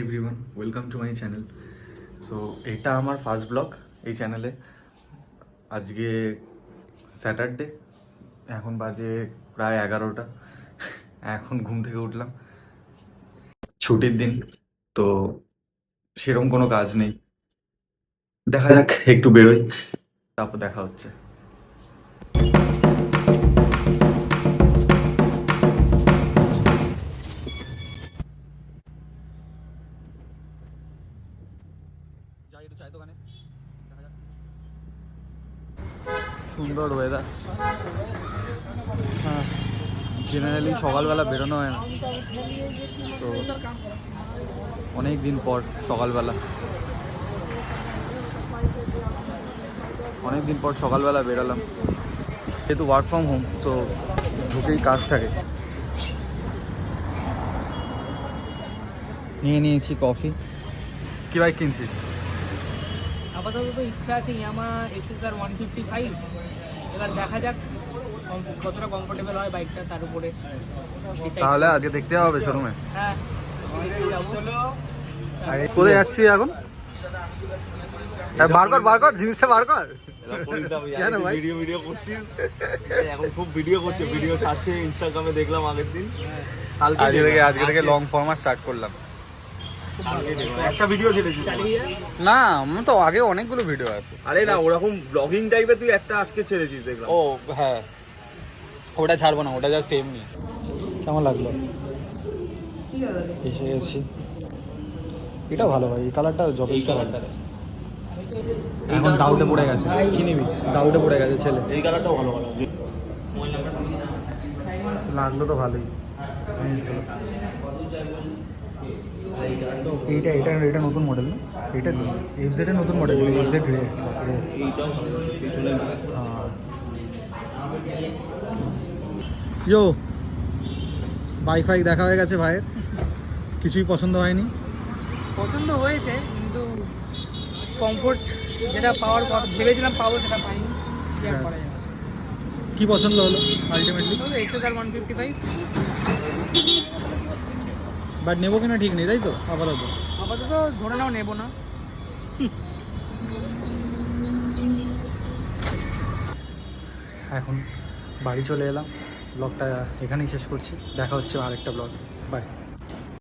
Everyone welcome to my channel. So এটা আমার first blog এই চ্যানেলে। আজকে স্যাটারডে, এখন বাজে প্রায় 11টা। এখন ঘুম থেকে উঠলাম, ছুটির দিন তো সেরকম কোনো কাজ নেই। দেখা যাক, একটু বেরোই, তারপর দেখা হচ্ছে। সুন্দর ওয়েদার। হ্যাঁ, জেনারেলি সকালবেলা বেরোনো হয় না, তো অনেক দিন পর সকালবেলা বেরোলাম। যেহেতু ওয়ার্ক ফ্রম হোম, তো ঢুকেই কাজ থাকে। নিয়ে নিয়েছি কফি। কি বাইক কিনছিস? আপাতত তো ইচ্ছা আছে ইয়ামা এক্সএসআর 155। এবার দেখা যাক কতটা কমফোর্টেবল হয় বাইকটা, তার উপরে তাহলে আগে দেখতে হবে শোরুমে। হ্যাঁ, কোথায় যাচ্ছি এখন? বার কর জিনিসটা বার কর। ভিডিও করছিস এখন, খুব ভিডিও করছে, ভিডিও ছাড়ছে ইনস্টাগ্রামে, দেখলাম আগের দিন। আজকে থেকে লং ফর্মার স্টার্ট করলাম। একটা ভিডিও ছেড়েছিস? না, আমার তো আগে অনেকগুলো ভিডিও আছে। আরে না, ওরকম ব্লগিং টাইপের তুই একটা আজকে ছেড়েছিস দেখলাম। ও হ্যাঁ, ওটা ছাড়বো না, ওটা জাস্ট এমনি। কেমন লাগলো? এসে গেছি। এটা ভালো ভাই, এই কালারটা যথেষ্ট ভালো। এখন ডাউটে পড়ে গেছে, কি নিবি? ডাউটে পড়ে গেছে ছেলে। এই কালারটাও ভালো ভালো লাগলো তো ভালোই। এটা নতুন মডেল না? এটা এফজেড এর নতুন মডেল, এফজেড গ্রে। এইটাও ভালো, পিছনে ইয়ো, বাইক দেখা হয়ে গেছে ভাইয়ের, কিছুই পছন্দ হয়নি। পছন্দ হয়েছে, কিন্তু কমফোর্ট যেটা পাওয়ার ভেবেছিলাম পাবো সেটা পাইনি। কি আর করা যাবে? কি পছন্দ হলো আলটিমেটলি? এক্সএসআর 155। বাট নেবো কিনা ঠিক নেই, তাই তো? আপাতত ধরে নাও নেবো না। এখন বাড়ি চলে এলাম, ব্লগটা এখানেই শেষ করছি। দেখা হচ্ছে আরেকটা ব্লগ। বাই।